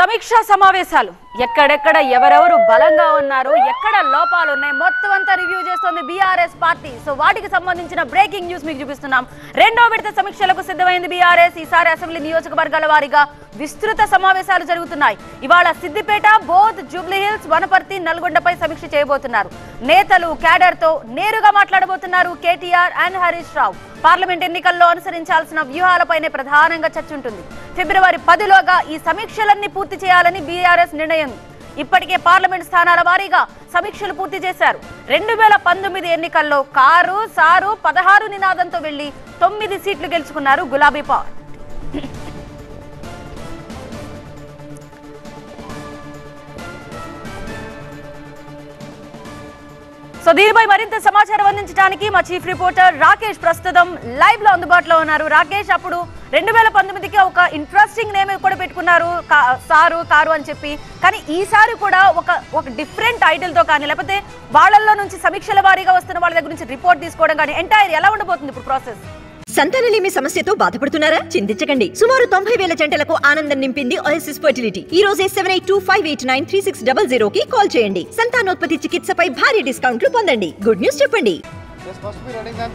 సమీక్షా సమావేశాలు ఎక్కడెక్కడ ఎవరెవరు బలంగా ఉన్నారు ఎక్కడ లోపాలు ఉన్నాయి మొత్తం అంతా రివ్యూ చేస్తోంది బీఆర్ఎస్ పార్టీ. సో వాటికి సంబంధించిన బ్రేకింగ్ న్యూస్ మీకు చూపిస్తున్నాం. రెండో విడత సమీక్షలకు సిద్ధమైంది బీఆర్ఎస్. ఈసారి అసెంబ్లీ నియోజకవర్గాల వారీగా విస్తృత సమావేశాలు జరుగుతున్నాయి. ఇవాళ సిద్దిపేట, బోధ్, జూబ్లీహిల్స్, వనపర్తి, నల్గొండపై సమీక్ష చేయబోతున్నారు. నేతలు క్యాడర్ తో నేరుగా మాట్లాడబోతున్నారు కేటీఆర్ అండ్ హరీష్ రావు. పార్లమెంట్ ఎన్నికల్లో అనుసరించాల్సిన వ్యూహాలపైనే ప్రధానంగా చర్చ ఉంటుంది. ఫిబ్రవరి 10లోగా ఈ సమీక్షలన్నీ పూర్తి చేయాలని బీఆర్ఎస్ నిర్ణయం. ఇప్పటికే పార్లమెంట్ స్థానాల వారీగా సమీక్షలు పూర్తి చేశారు. 2019 ఎన్నికల్లో కారు సారు 16 నినాదంతో వెళ్లి 9 సీట్లు గెలుచుకున్నారు గులాబీ పార్టీ. సో దీనిపై మరింత సమాచారం అందించడానికి మా చీఫ్ రిపోర్టర్ రాకేష్ ప్రస్తుతం లైవ్ లో అందుబాటులో ఉన్నారు. రాకేష్, అప్పుడు 2019కి ఒక ఇంట్రెస్టింగ్ నేమ్ కూడా పెట్టుకున్నారు, సారు కారు అని చెప్పి. కానీ ఈసారి కూడా ఒక డిఫరెంట్ టైటిల్ తో కానీ లేకపోతే వాళ్ళల్లో నుంచి సమీక్షల వారీగా వస్తున్న వాళ్ళ దగ్గర నుంచి రిపోర్ట్ తీసుకోవడం కానీ ఎంటైర్ ఎలా ఉండబోతుంది ఇప్పుడు ప్రాసెస్? సంతానలేమి సమస్యతో బాధపడుతున్నారా? చింతించకండి. సుమారు 90,000 జంటలకు ఆనందం నింపింది ఓఎస్ఎస్ ఫర్టిలిటీ. ఈ రోజే 7825893600 కి కాల్ చేయండి. సంతానోత్పత్తి చికిత్సపై భారీ డిస్కౌంట్లు పొందండి. గుడ్ న్యూస్ చెప్పండి.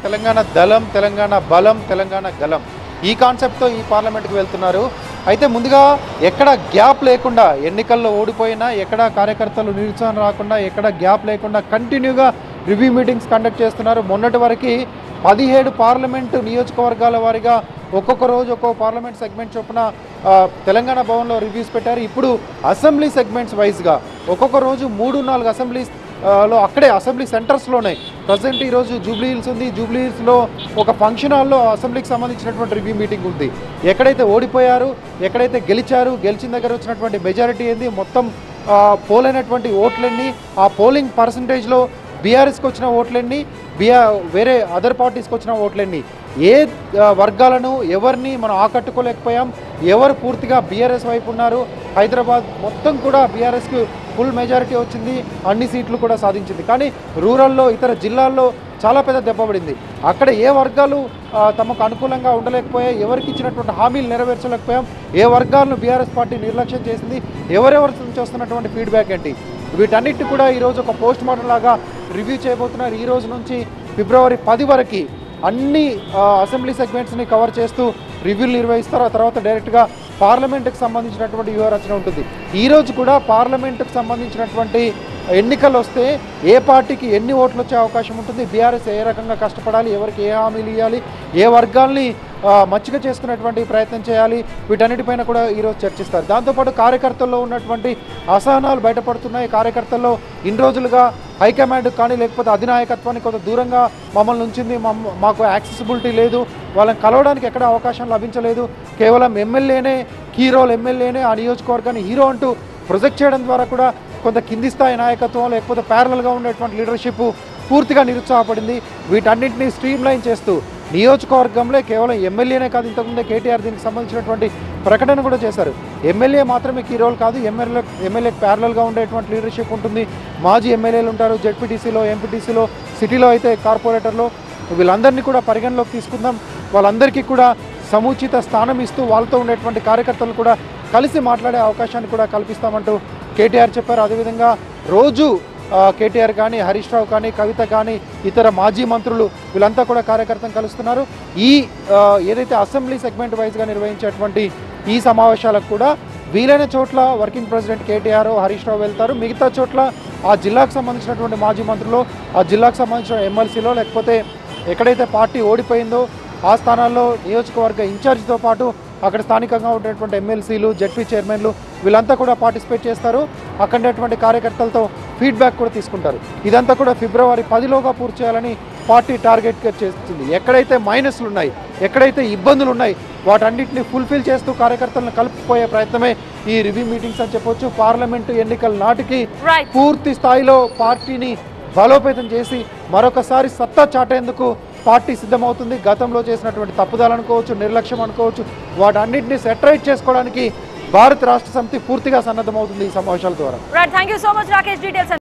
తెలంగాణ దళం, తెలంగాణ బలం, తెలంగాణ గలం, ఈ కాన్సెప్ట్తో ఈ పార్లమెంట్కి వెళ్తున్నారు. అయితే ముందుగా ఎక్కడ గ్యాప్ లేకుండా, ఎన్నికల్లో ఓడిపోయినా ఎక్కడ కార్యకర్తలు నిరుత్సాహం రాకుండా, ఎక్కడ గ్యాప్ లేకుండా కంటిన్యూగా రివ్యూ మీటింగ్స్ కండక్ట్ చేస్తున్నారు. మొన్నటి వరకు 17 పార్లమెంటు నియోజకవర్గాల వారీగా ఒక్కొక్క రోజు ఒక్కొక్క పార్లమెంట్ సెగ్మెంట్ చొప్పున తెలంగాణ భవన్లో రివ్యూస్ పెట్టారు. ఇప్పుడు అసెంబ్లీ సెగ్మెంట్స్ వైజ్గా ఒక్కొక్క రోజు 3-4 అసెంబ్లీలో అక్కడే అసెంబ్లీ సెంటర్స్లోనే ప్రజెంట్ ఈరోజు జూబ్లీహిల్స్ ఉంది. జూబ్లీహిల్స్లో ఒక ఫంక్షన్ హాల్లో అసెంబ్లీకి సంబంధించినటువంటి రివ్యూ మీటింగ్ ఉంది. ఎక్కడైతే ఓడిపోయారు, ఎక్కడైతే గెలిచారు, గెలిచిన దగ్గర వచ్చినటువంటి మెజారిటీ ఏంది, మొత్తం పోల్ అయినటువంటి ఓట్లన్నీ, ఆ పోలింగ్ పర్సంటేజ్లో బీఆర్ఎస్కి వచ్చిన ఓట్లన్నీ, వేరే అదర్ పార్టీస్కి వచ్చిన ఓట్లన్నీ, ఏ వర్గాలను ఎవరిని మనం ఆకట్టుకోలేకపోయాం, ఎవరు పూర్తిగా బీఆర్ఎస్ వైపు ఉన్నారు. హైదరాబాద్ మొత్తం కూడా బీఆర్ఎస్కి ఫుల్ మెజారిటీ వచ్చింది, అన్ని సీట్లు కూడా సాధించింది. కానీ రూరల్లో, ఇతర జిల్లాల్లో చాలా పెద్ద దెబ్బ పడింది. అక్కడ ఏ వర్గాలు తమకు అనుకూలంగా ఉండలేకపోయాయి, ఎవరికి ఇచ్చినటువంటి హామీలు నెరవేర్చలేకపోయాం, ఏ వర్గాలను బీఆర్ఎస్ పార్టీ నిర్లక్ష్యం చేసింది, ఎవరెవరి నుంచి వస్తున్నటువంటి ఫీడ్బ్యాక్ ఏంటి, వీటన్నిటి కూడా ఈరోజు ఒక పోస్ట్ మార్టం లాగా రివ్యూ చేయబోతున్నారు. ఈ రోజు నుంచి ఫిబ్రవరి 10 వరకు అన్ని అసెంబ్లీ సెగ్మెంట్స్ని కవర్ చేస్తూ రివ్యూలు నిర్వహిస్తారు. ఆ తర్వాత డైరెక్ట్గా పార్లమెంట్కి సంబంధించినటువంటి వ్యూహరచన ఉంటుంది. ఈరోజు కూడా పార్లమెంట్కి సంబంధించినటువంటి ఎన్నికలు వస్తే ఏ పార్టీకి ఎన్ని ఓట్లు వచ్చే అవకాశం ఉంటుంది, బీఆర్ఎస్ ఏ రకంగా కష్టపడాలి, ఎవరికి ఏ హామీలు ఇవ్వాలి, ఏ వర్గాల్ని మచ్చిక చేసుకునేటువంటి ప్రయత్నం చేయాలి, వీటన్నిటిపైన కూడా ఈరోజు చర్చిస్తారు. దాంతోపాటు కార్యకర్తల్లో ఉన్నటువంటి అసహనాలు బయటపడుతున్నాయి. కార్యకర్తల్లో ఇన్ని రోజులుగా హైకమాండ్ కానీ లేకపోతే అధినాయకత్వానికి కొంత దూరంగా మమ్మల్ని ఉంచింది, మాకు యాక్సెసిబిలిటీ లేదు, వాళ్ళని కలవడానికి ఎక్కడ అవకాశం లభించలేదు, కేవలం ఎమ్మెల్యేనే హీరోలు, ఎమ్మెల్యేనే ఆ నియోజకవర్గాన్ని హీరో అంటూ ప్రొజెక్ట్ చేయడం ద్వారా కూడా కొంత కింది స్థాయి నాయకత్వం లేకపోతే ప్యారలల్గా ఉండేటువంటి లీడర్షిప్ పూర్తిగా నిరుత్సాహపడింది. వీటన్నింటినీ స్ట్రీమ్లైన్ చేస్తూ నియోజకవర్గంలో కేవలం ఎమ్మెల్యేనే కాదు, ఇంతకుముందే కేటీఆర్ దీనికి సంబంధించినటువంటి ప్రకటన కూడా చేశారు. ఎమ్మెల్యే మాత్రమే కీ రోల్ కాదు, ఎమ్మెల్యేకి ప్యారలల్గా ఉండేటువంటి లీడర్షిప్ ఉంటుంది. మాజీ ఎమ్మెల్యేలు ఉంటారు, జెడ్పీటీసీలో, ఎంపీటీసీలో, సిటీలో అయితే కార్పొరేటర్లో, వీళ్ళందరినీ కూడా పరిగణలోకి తీసుకుందాం. వాళ్ళందరికీ కూడా సముచిత స్థానం ఇస్తూ వాళ్ళతో ఉండేటువంటి కార్యకర్తలు కూడా కలిసి మాట్లాడే అవకాశాన్ని కూడా కల్పిస్తామంటూ కేటీఆర్ చెప్పారు. అదేవిధంగా రోజు కేటీఆర్ కానీ, హరీష్ రావు కానీ, కవిత కానీ, ఇతర మాజీ మంత్రులు వీళ్ళంతా కూడా కార్యకర్తను కలుస్తున్నారు. ఈ ఏదైతే అసెంబ్లీ సెగ్మెంట్ వైజ్గా నిర్వహించేటువంటి ఈ సమావేశాలకు కూడా వీలైన చోట్ల వర్కింగ్ ప్రెసిడెంట్ కేటీఆర్, హరీష్ రావు వెళ్తారు. మిగతా చోట్ల ఆ జిల్లాకు సంబంధించినటువంటి మాజీ మంత్రులు, ఆ జిల్లాకు సంబంధించిన ఎమ్మెల్సీలో లేకపోతే ఎక్కడైతే పార్టీ ఓడిపోయిందో ఆ స్థానాల్లో నియోజకవర్గ ఇన్ఛార్జితో పాటు అక్కడ స్థానికంగా ఉండేటువంటి ఎమ్మెల్సీలు, జెడ్పీ చైర్మన్లు వీళ్ళంతా కూడా పార్టిసిపేట్ చేస్తారు. అక్కడ ఉండేటువంటి కార్యకర్తలతో ఫీడ్బ్యాక్ కూడా తీసుకుంటారు. ఇదంతా కూడా ఫిబ్రవరి 10లోగా పూర్తి చేయాలని పార్టీ టార్గెట్గా చేస్తుంది. ఎక్కడైతే మైనస్లు ఉన్నాయి, ఎక్కడైతే ఇబ్బందులు ఉన్నాయి, వాటన్నిటిని ఫుల్ఫిల్ చేస్తూ కార్యకర్తలను కలుపుకుపోయే ప్రయత్నమే ఈ రివ్యూ మీటింగ్స్ అని చెప్పొచ్చు. పార్లమెంటు ఎన్నికల నాటికి పూర్తి స్థాయిలో పార్టీని బలోపేతం చేసి మరొకసారి సత్తా చాటేందుకు పార్టీ సిద్ధమవుతుంది. గతంలో చేసినటువంటి తప్పుదాలు అనుకోవచ్చు, నిర్లక్ష్యం అనుకోవచ్చు, వాటన్నింటినీ సెటరైట్ చేసుకోవడానికి భారత రాష్ట్ర సమితి పూర్తిగా సన్నద్ధమవుతుంది ఈ సమావేశాల ద్వారా. Thank you so much Rakesh. Details